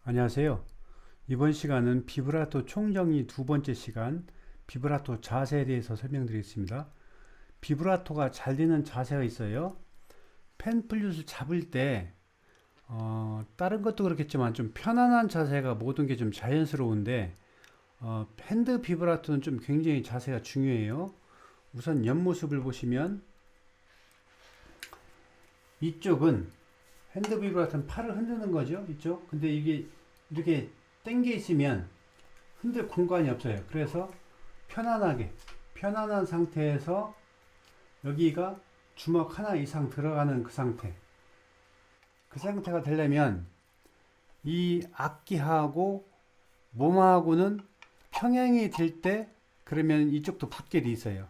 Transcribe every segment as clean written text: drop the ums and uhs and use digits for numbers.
안녕하세요. 이번 시간은 비브라토 총정리 두 번째 시간, 비브라토 자세에 대해서 설명드리겠습니다. 비브라토가 잘 되는 자세가 있어요. 펜 플룻을 잡을 때 다른 것도 그렇겠지만 좀 편안한 자세가 모든 게 좀 자연스러운데 핸드 비브라토는 좀 굉장히 자세가 중요해요. 우선 옆모습을 보시면 이쪽은 핸드 비브라토는 팔을 흔드는 거죠. 이쪽. 근데 이게 이렇게 당겨 있으면 흔들 공간이 없어요. 그래서 편안한 상태에서 여기가 주먹 하나 이상 들어가는 그 상태. 그 상태가 되려면 이 악기하고 몸하고는 평행이 될 때 그러면 이쪽도 붙게 돼 있어요.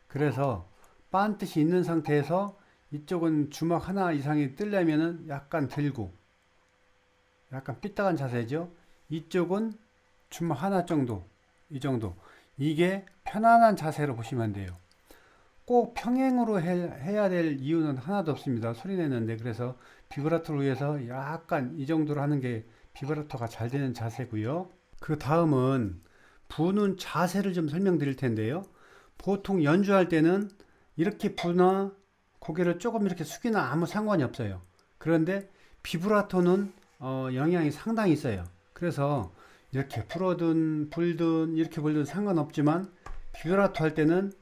그래서 반듯이 있는 상태에서 이쪽은 주먹 하나 이상이 뜨려면은 약간 들고 약간 삐딱한 자세죠. 이쪽은 주먹 하나 정도, 이 정도. 이게 편안한 자세로 보시면 돼요. 꼭 평행으로 해야 될 이유는 하나도 없습니다. 소리 내는데. 그래서 비브라토를 위해서 약간 이 정도로 하는 게 비브라토가 잘 되는 자세고요. 그 다음은 부는 자세를 좀 설명드릴 텐데요. 보통 연주할 때는 이렇게 부나 고개를 조금 이렇게 숙이나 아무 상관이 없어요. 그런데 비브라토는 영향이 상당히 있어요. 그래서 이렇게 풀어든 불든 이렇게 불든 상관없지만 비브라토 할 때는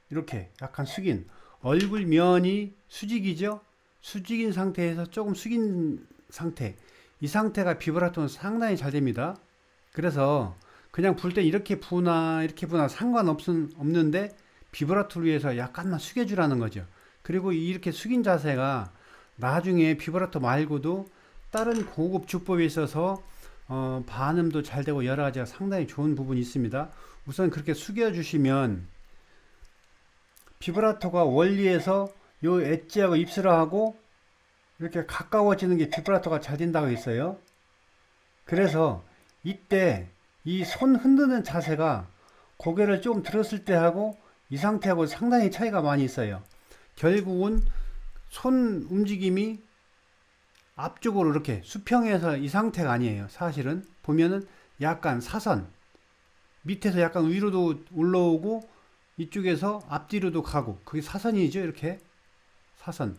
이렇게 약간 숙인 얼굴 면이 수직이죠. 수직인 상태에서 조금 숙인 상태, 이 상태가 비브라토는 상당히 잘 됩니다. 그래서 그냥 불 때 이렇게 부나 이렇게 부나 상관없는데 비브라토를 위해서 약간만 숙여주라는 거죠. 그리고 이렇게 숙인 자세가 나중에 비브라토 말고도 다른 고급 주법에 있어서 반음도 잘 되고 여러 가지가 상당히 좋은 부분이 있습니다. 우선 그렇게 숙여주시면 비브라토가 원리에서 요 엣지하고 입술하고 이렇게 가까워지는 게 비브라토가 잘 된다고 했어요. 그래서 이때 이 손 흔드는 자세가 고개를 좀 들었을 때 하고 이 상태하고 상당히 차이가 많이 있어요. 결국은 손 움직임이 앞쪽으로 이렇게 수평해서 이 상태가 아니에요. 사실은 보면은 약간 사선, 밑에서 약간 위로도 올라오고 이쪽에서 앞뒤로도 가고 그게 사선이죠. 이렇게 사선.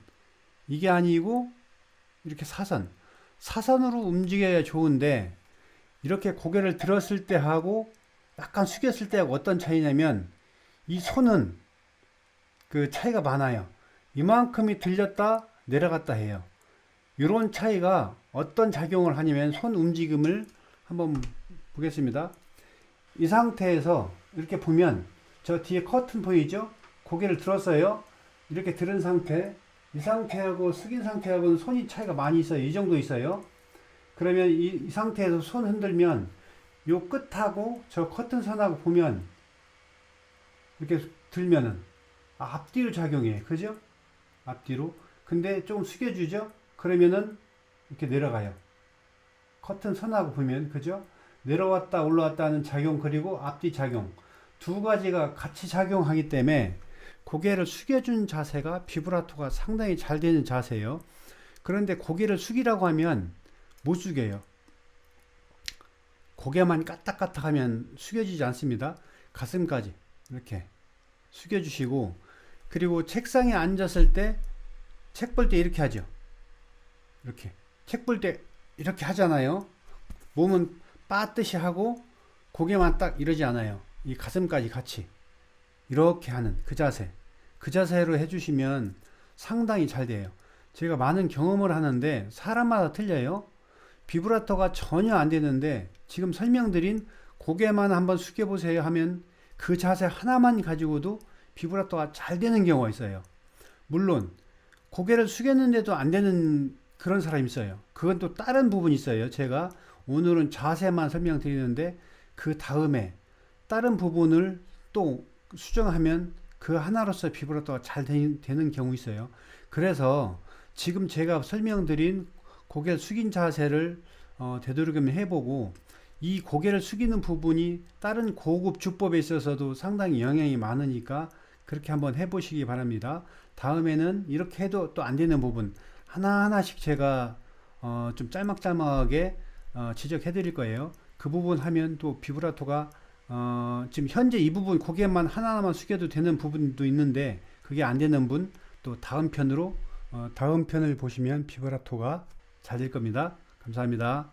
이게 아니고 이렇게 사선으로 움직여야 좋은데 이렇게 고개를 들었을 때 하고 약간 숙였을 때하고 어떤 차이냐면 이 손은 그 차이가 많아요. 이만큼이 들렸다 내려갔다 해요. 이런 차이가 어떤 작용을 하냐면 손 움직임을 한번 보겠습니다. 이 상태에서 이렇게 보면 저 뒤에 커튼 보이죠? 고개를 들었어요. 이렇게 들은 상태, 이 상태하고 숙인 상태하고는 손이 차이가 많이 있어요. 이 정도 있어요. 그러면 이 상태에서 손 흔들면 요 끝하고 저 커튼 선하고 보면 이렇게 들면은 앞뒤로 작용해. 그죠? 앞뒤로. 근데 조금 숙여주죠? 그러면은 이렇게 내려가요. 커튼 선하고 보면, 그죠? 내려왔다 올라왔다 하는 작용, 그리고 앞뒤 작용. 두 가지가 같이 작용하기 때문에 고개를 숙여준 자세가 비브라토가 상당히 잘 되는 자세예요. 그런데 고개를 숙이라고 하면 못 숙여요. 고개만 까딱까딱하면 숙여지지 않습니다. 가슴까지 이렇게 숙여주시고, 그리고 책상에 앉았을 때 책 볼 때 이렇게 하죠. 이렇게 책 볼 때 이렇게 하잖아요. 몸은 빠듯이 하고 고개만 딱 이러지 않아요. 이 가슴까지 같이 이렇게 하는 그 자세, 그 자세로 해주시면 상당히 잘 돼요. 제가 많은 경험을 하는데 사람마다 틀려요. 비브라토가 전혀 안 되는데 지금 설명드린 고개만 한번 숙여보세요 하면 그 자세 하나만 가지고도 비브라토가 잘 되는 경우가 있어요. 물론 고개를 숙였는데도 안 되는 그런 사람이 있어요. 그건 또 다른 부분이 있어요. 제가 오늘은 자세만 설명드리는데 그 다음에 다른 부분을 또 수정하면 그 하나로서 비브라토가 잘 되는 경우 있어요. 그래서 지금 제가 설명드린 고개 숙인 자세를 되도록이면 해보고 이 고개를 숙이는 부분이 다른 고급 주법에 있어서도 상당히 영향이 많으니까 그렇게 한번 해보시기 바랍니다. 다음에는 이렇게 해도 또 안 되는 부분 하나하나씩 제가 좀 짤막짤막하게 지적해 드릴 거예요. 그 부분 하면 또 비브라토가 지금 현재 이 부분 고개만 하나하나만 숙여도 되는 부분도 있는데 그게 안 되는 분 또 다음 편으로 다음 편을 보시면 비브라토가 잘 될 겁니다. 감사합니다.